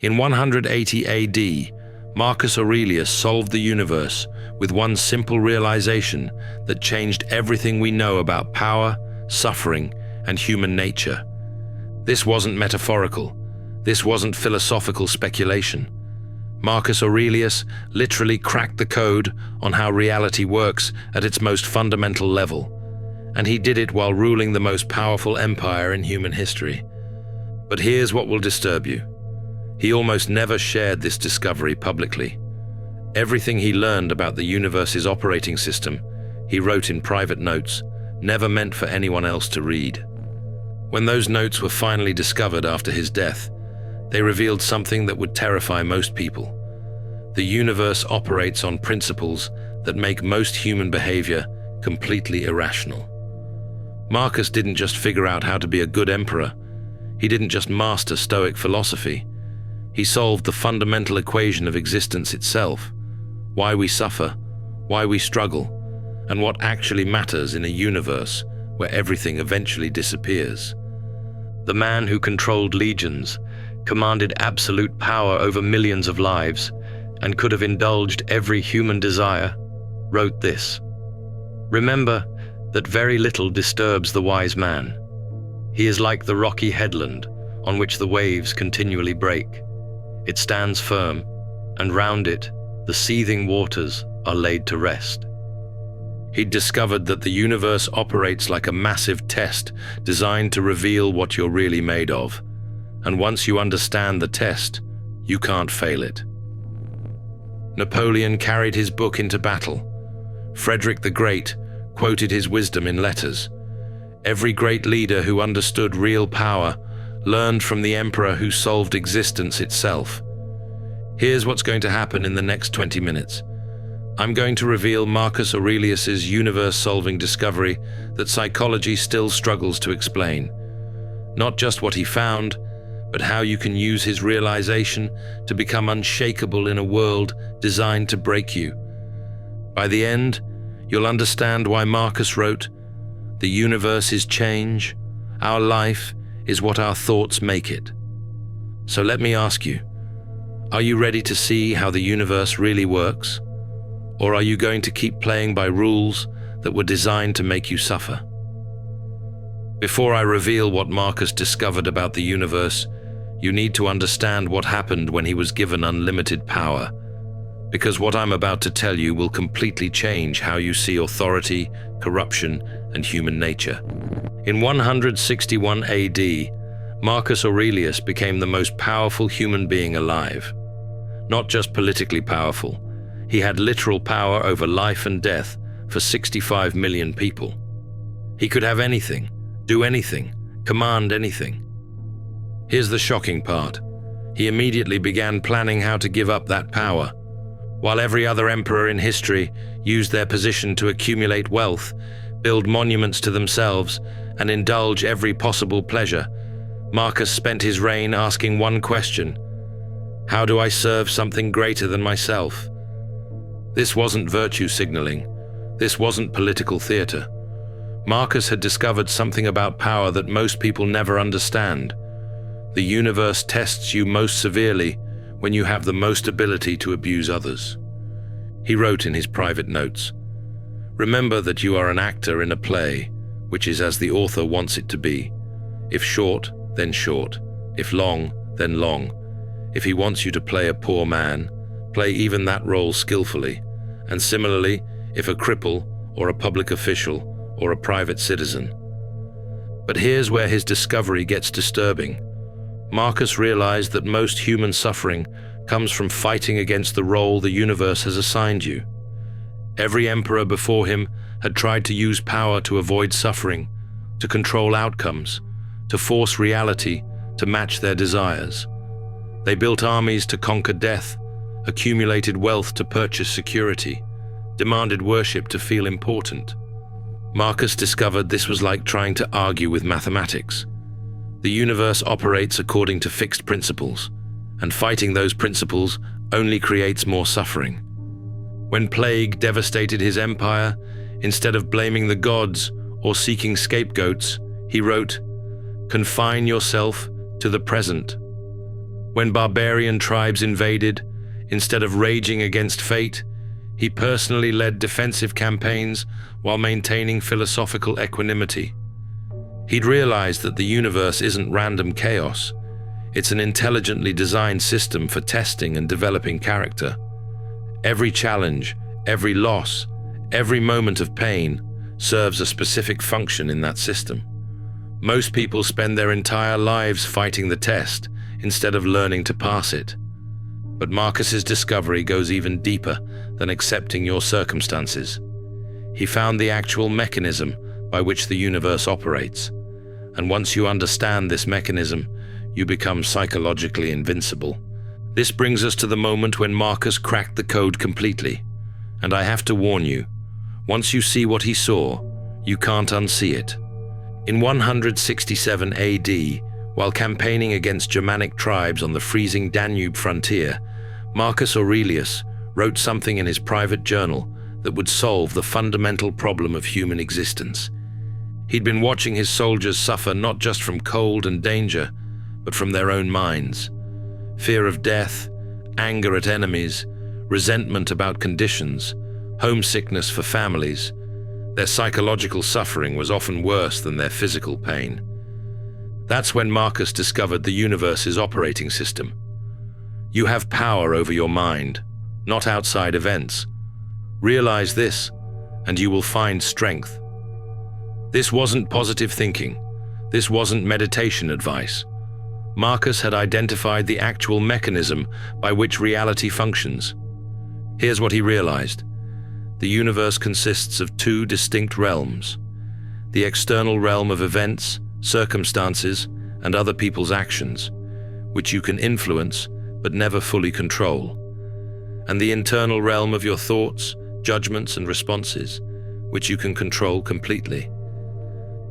In 180 AD, Marcus Aurelius solved the universe with one simple realization that changed everything we know about power, suffering, and human nature. This wasn't metaphorical. This wasn't philosophical speculation. Marcus Aurelius literally cracked the code on how reality works at its most fundamental level, and he did it while ruling the most powerful empire in human history. But here's what will disturb you. He almost never shared this discovery publicly. Everything he learned about the universe's operating system, he wrote in private notes, never meant for anyone else to read. When those notes were finally discovered after his death, they revealed something that would terrify most people. The universe operates on principles that make most human behavior completely irrational. Marcus didn't just figure out how to be a good emperor. He didn't just master Stoic philosophy. He solved the fundamental equation of existence itself: why we suffer, why we struggle, and what actually matters in a universe where everything eventually disappears. The man who controlled legions, commanded absolute power over millions of lives, and could have indulged every human desire, wrote this: "Remember that very little disturbs the wise man. He is like the rocky headland on which the waves continually break. It stands firm, and round it the seething waters are laid to rest." He'd discovered that the universe operates like a massive test designed to reveal what you're really made of. And once you understand the test, you can't fail it. Napoleon carried his book into battle. Frederick the Great quoted his wisdom in letters. Every great leader who understood real power learned from the emperor who solved existence itself. Here's what's going to happen in the next 20 minutes. I'm going to reveal Marcus Aurelius's universe-solving discovery that psychology still struggles to explain. Not just what he found, but how you can use his realization to become unshakable in a world designed to break you. By the end, you'll understand why Marcus wrote, "The universe is change, our life is what our thoughts make it." So let me ask you, are you ready to see how the universe really works? Or are you going to keep playing by rules that were designed to make you suffer? Before I reveal what Marcus discovered about the universe, you need to understand what happened when he was given unlimited power, because what I'm about to tell you will completely change how you see authority, corruption, and human nature. In 161 AD, Marcus Aurelius became the most powerful human being alive. Not just politically powerful, he had literal power over life and death for 65 million people. He could have anything, do anything, command anything. Here's the shocking part. He immediately began planning how to give up that power. While every other emperor in history used their position to accumulate wealth, build monuments to themselves, and indulge every possible pleasure, Marcus spent his reign asking one question: how do I serve something greater than myself? This wasn't virtue signaling. This wasn't political theater. Marcus had discovered something about power that most people never understand. The universe tests you most severely when you have the most ability to abuse others. He wrote in his private notes, "Remember that you are an actor in a play, which is as the author wants it to be. If short, then short. If long, then long. If he wants you to play a poor man, play even that role skillfully, and similarly, if a cripple or a public official or a private citizen." But here's where his discovery gets disturbing. Marcus realized that most human suffering comes from fighting against the role the universe has assigned you. Every emperor before him had tried to use power to avoid suffering, to control outcomes, to force reality to match their desires. They built armies to conquer death, accumulated wealth to purchase security, demanded worship to feel important. Marcus discovered this was like trying to argue with mathematics. The universe operates according to fixed principles, and fighting those principles only creates more suffering. When plague devastated his empire, instead of blaming the gods or seeking scapegoats, he wrote, "Confine yourself to the present. When barbarian tribes invaded, instead of raging against fate, he personally led defensive campaigns while maintaining philosophical equanimity. He'd realized that the universe isn't random chaos. It's an intelligently designed system for testing and developing character. Every challenge, every loss, every moment of pain serves a specific function in that system. Most people spend their entire lives fighting the test instead of learning to pass it. But Marcus's discovery goes even deeper than accepting your circumstances. He found the actual mechanism by which the universe operates. And once you understand this mechanism, you become psychologically invincible. This brings us to the moment when Marcus cracked the code completely. And I have to warn you, once you see what he saw, you can't unsee it. In 167 AD, while campaigning against Germanic tribes on the freezing Danube frontier, Marcus Aurelius wrote something in his private journal that would solve the fundamental problem of human existence. He'd been watching his soldiers suffer not just from cold and danger, but from their own minds. Fear of death, anger at enemies, resentment about conditions, homesickness for families. Their psychological suffering was often worse than their physical pain. That's when Marcus discovered the universe's operating system. You have power over your mind, not outside events. Realize this, and you will find strength. This wasn't positive thinking. This wasn't meditation advice. Marcus had identified the actual mechanism by which reality functions. Here's what he realized. The universe consists of two distinct realms: the external realm of events, circumstances, and other people's actions, which you can influence but never fully control, and the internal realm of your thoughts, judgments, and responses, which you can control completely.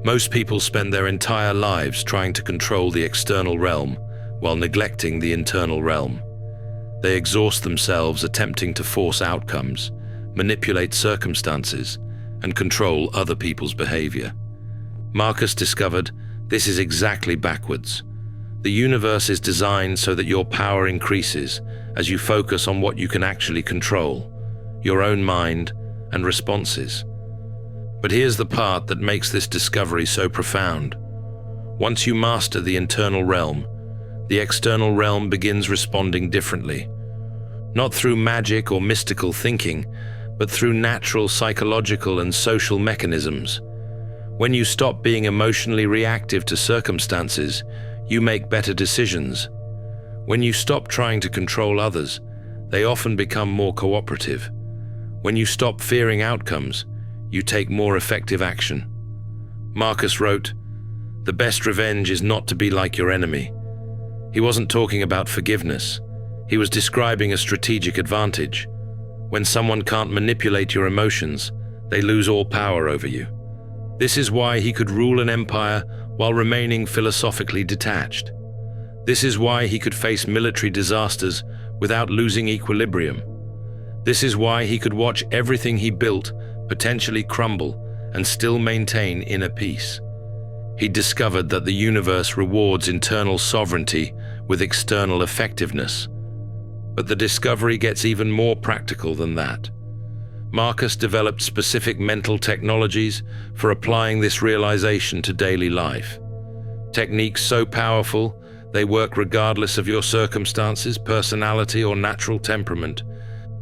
Most people spend their entire lives trying to control the external realm while neglecting the internal realm. They exhaust themselves attempting to force outcomes, manipulate circumstances, and control other people's behavior. Marcus discovered this is exactly backwards. The universe is designed so that your power increases as you focus on what you can actually control, your own mind and responses. But here's the part that makes this discovery so profound. Once you master the internal realm, the external realm begins responding differently. Not through magic or mystical thinking, but through natural psychological and social mechanisms. When you stop being emotionally reactive to circumstances, you make better decisions. When you stop trying to control others, they often become more cooperative. When you stop fearing outcomes, you take more effective action. Marcus wrote, "The best revenge is not to be like your enemy." He wasn't talking about forgiveness. He was describing a strategic advantage. When someone can't manipulate your emotions, they lose all power over you. This is why he could rule an empire while remaining philosophically detached. This is why he could face military disasters without losing equilibrium. This is why he could watch everything he built potentially crumble and still maintain inner peace. He discovered that the universe rewards internal sovereignty with external effectiveness. But the discovery gets even more practical than that. Marcus developed specific mental technologies for applying this realization to daily life. Techniques so powerful, they work regardless of your circumstances, personality, or natural temperament.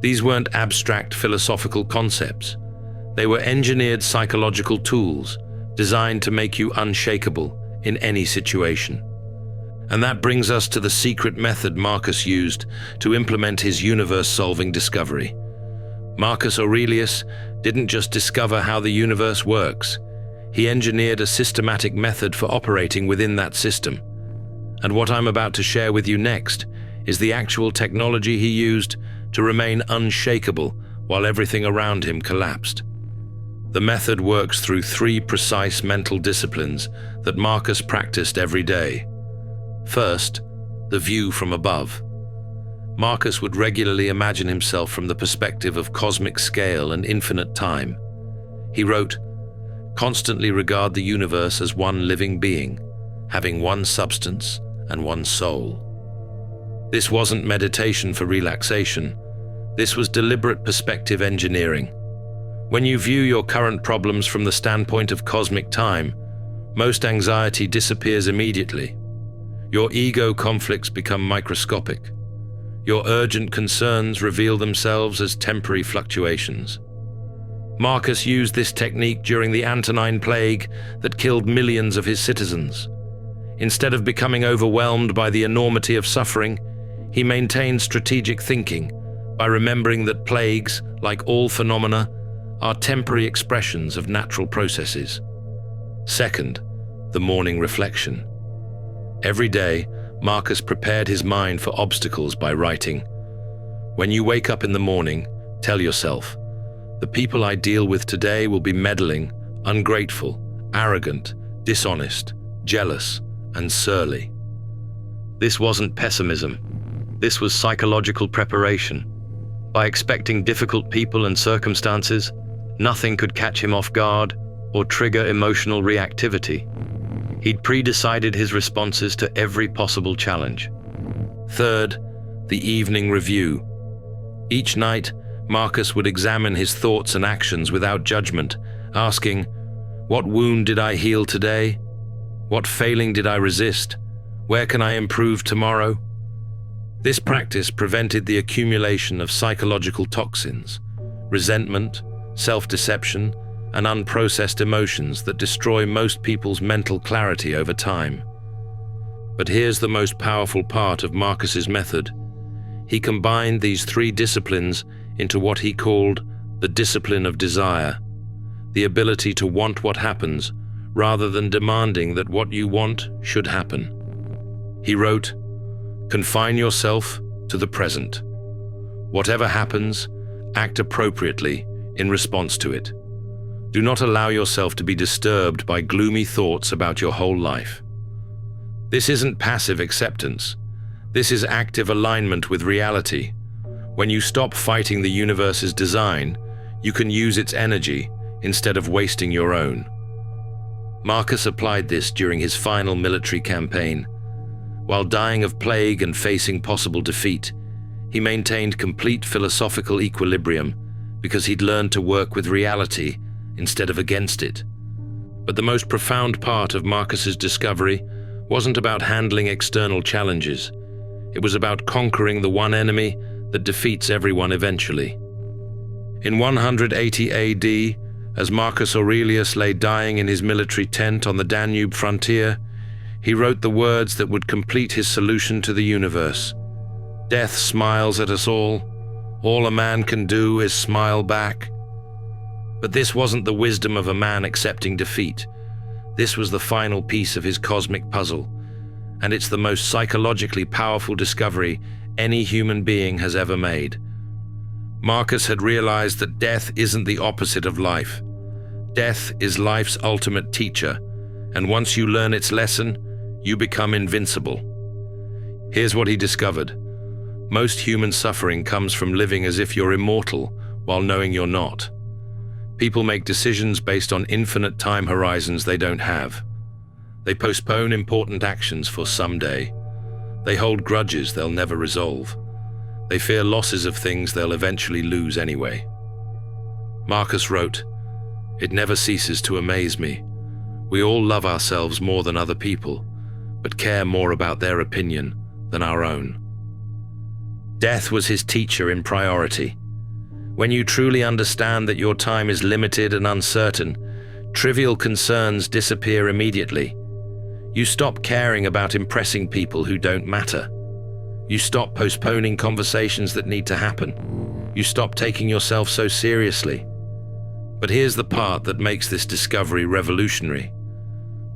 These weren't abstract philosophical concepts. They were engineered psychological tools designed to make you unshakable in any situation. And that brings us to the secret method Marcus used to implement his universe-solving discovery. Marcus Aurelius didn't just discover how the universe works. He engineered a systematic method for operating within that system. And what I'm about to share with you next is the actual technology he used to remain unshakable while everything around him collapsed. The method works through three precise mental disciplines that Marcus practiced every day. First, the view from above. Marcus would regularly imagine himself from the perspective of cosmic scale and infinite time. He wrote, "Constantly regard the universe as one living being, having one substance and one soul." This wasn't meditation for relaxation. This was deliberate perspective engineering. When you view your current problems from the standpoint of cosmic time, most anxiety disappears immediately. Your ego conflicts become microscopic. Your urgent concerns reveal themselves as temporary fluctuations. Marcus used this technique during the Antonine Plague that killed millions of his citizens. Instead of becoming overwhelmed by the enormity of suffering, he maintained strategic thinking by remembering that plagues, like all phenomena, are temporary expressions of natural processes. Second, the morning reflection. Every day, Marcus prepared his mind for obstacles by writing, "When you wake up in the morning, tell yourself, the people I deal with today will be meddling, ungrateful, arrogant, dishonest, jealous, and surly." This wasn't pessimism. This was psychological preparation. By expecting difficult people and circumstances, nothing could catch him off guard or trigger emotional reactivity. He'd pre-decided his responses to every possible challenge. Third, the evening review. Each night, Marcus would examine his thoughts and actions without judgment, asking, "What wound did I heal today? What failing did I resist? Where can I improve tomorrow?" This practice prevented the accumulation of psychological toxins, resentment, self-deception, and unprocessed emotions that destroy most people's mental clarity over time. But here's the most powerful part of Marcus's method. He combined these three disciplines into what he called the discipline of desire, the ability to want what happens rather than demanding that what you want should happen. He wrote, "Confine yourself to the present. Whatever happens, act appropriately in response to it. Do not allow yourself to be disturbed by gloomy thoughts about your whole life." This isn't passive acceptance. This is active alignment with reality. When you stop fighting the universe's design, you can use its energy instead of wasting your own. Marcus applied this during his final military campaign. While dying of plague and facing possible defeat, he maintained complete philosophical equilibrium because he'd learned to work with reality instead of against it. But the most profound part of Marcus's discovery wasn't about handling external challenges. It was about conquering the one enemy that defeats everyone eventually. In 180 AD, as Marcus Aurelius lay dying in his military tent on the Danube frontier, he wrote the words that would complete his solution to the universe. "Death smiles at us all. All a man can do is smile back." But this wasn't the wisdom of a man accepting defeat. This was the final piece of his cosmic puzzle, and it's the most psychologically powerful discovery any human being has ever made. Marcus had realized that death isn't the opposite of life. Death is life's ultimate teacher, and once you learn its lesson, you become invincible. Here's what he discovered. Most human suffering comes from living as if you're immortal while knowing you're not. People make decisions based on infinite time horizons they don't have. They postpone important actions for someday. They hold grudges they'll never resolve. They fear losses of things they'll eventually lose anyway. Marcus wrote, "It never ceases to amaze me. We all love ourselves more than other people, but care more about their opinion than our own." Death was his teacher in priority. When you truly understand that your time is limited and uncertain, trivial concerns disappear immediately. You stop caring about impressing people who don't matter. You stop postponing conversations that need to happen. You stop taking yourself so seriously. But here's the part that makes this discovery revolutionary.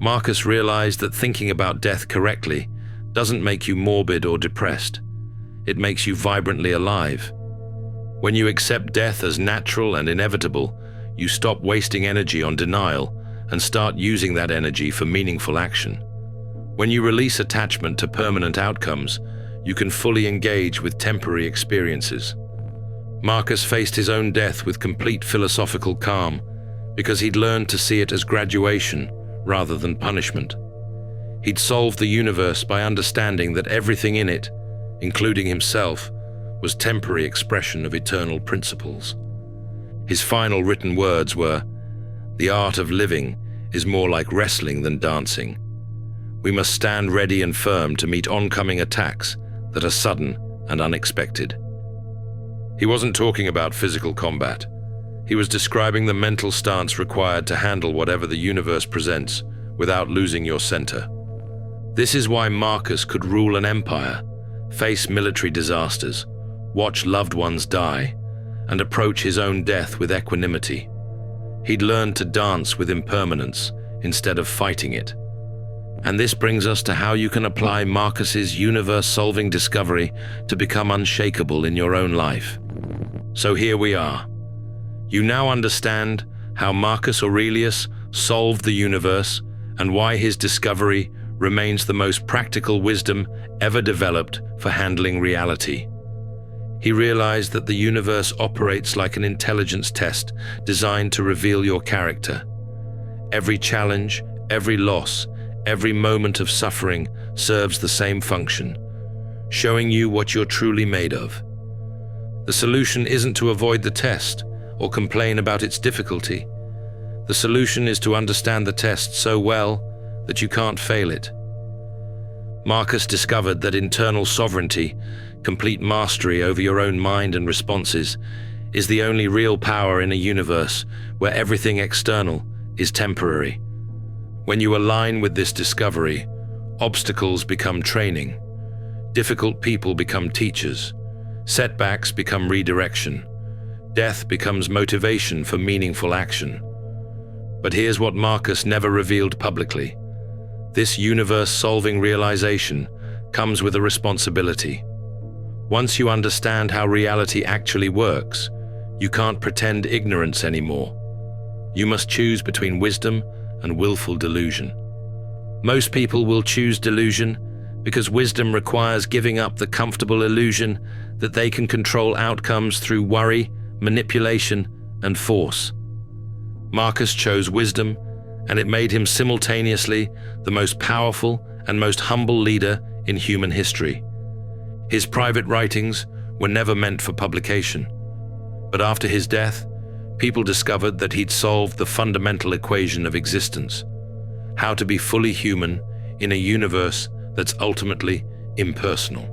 Marcus realized that thinking about death correctly doesn't make you morbid or depressed. It makes you vibrantly alive. When you accept death as natural and inevitable, you stop wasting energy on denial and start using that energy for meaningful action. When you release attachment to permanent outcomes, you can fully engage with temporary experiences. Marcus faced his own death with complete philosophical calm because he'd learned to see it as graduation rather than punishment. He'd solved the universe by understanding that everything in it, including himself, was temporary expression of eternal principles. His final written words were, "The art of living is more like wrestling than dancing. We must stand ready and firm to meet oncoming attacks that are sudden and unexpected." He wasn't talking about physical combat. He was describing the mental stance required to handle whatever the universe presents without losing your center. This is why Marcus could rule an empire, face military disasters, watch loved ones die, and approach his own death with equanimity. He'd learned to dance with impermanence instead of fighting it. And this brings us to how you can apply Marcus's universe-solving discovery to become unshakable in your own life. So here we are. You now understand how Marcus Aurelius solved the universe and why his discovery remains the most practical wisdom ever developed for handling reality. He realized that the universe operates like an intelligence test designed to reveal your character. Every challenge, every loss, every moment of suffering serves the same function, showing you what you're truly made of. The solution isn't to avoid the test or complain about its difficulty. The solution is to understand the test so well that you can't fail it. Marcus discovered that internal sovereignty, complete mastery over your own mind and responses, is the only real power in a universe where everything external is temporary. When you align with this discovery, obstacles become training, difficult people become teachers, setbacks become redirection, death becomes motivation for meaningful action. But here's what Marcus never revealed publicly. This universe-solving realization comes with a responsibility. Once you understand how reality actually works, you can't pretend ignorance anymore. You must choose between wisdom and willful delusion. Most people will choose delusion because wisdom requires giving up the comfortable illusion that they can control outcomes through worry, manipulation, and force. Marcus chose wisdom, and it made him simultaneously the most powerful and most humble leader in human history. His private writings were never meant for publication, but after his death, people discovered that he'd solved the fundamental equation of existence: how to be fully human in a universe that's ultimately impersonal.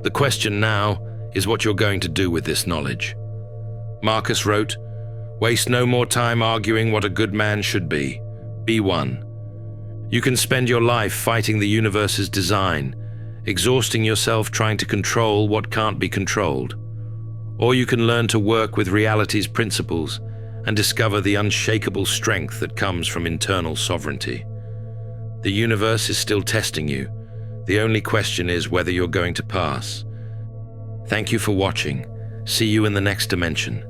The question now is what you're going to do with this knowledge. Marcus wrote, "Waste no more time arguing what a good man should be. Be one." You can spend your life fighting the universe's design, exhausting yourself trying to control what can't be controlled. Or you can learn to work with reality's principles and discover the unshakable strength that comes from internal sovereignty. The universe is still testing you. The only question is whether you're going to pass. Thank you for watching. See you in the next dimension.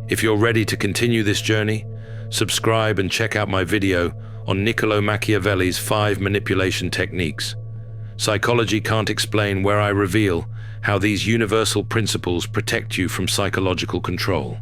If you're ready to continue this journey, subscribe and check out my video on Niccolo Machiavelli's 5 manipulation techniques. Psychology can't explain, where I reveal how these universal principles protect you from psychological control.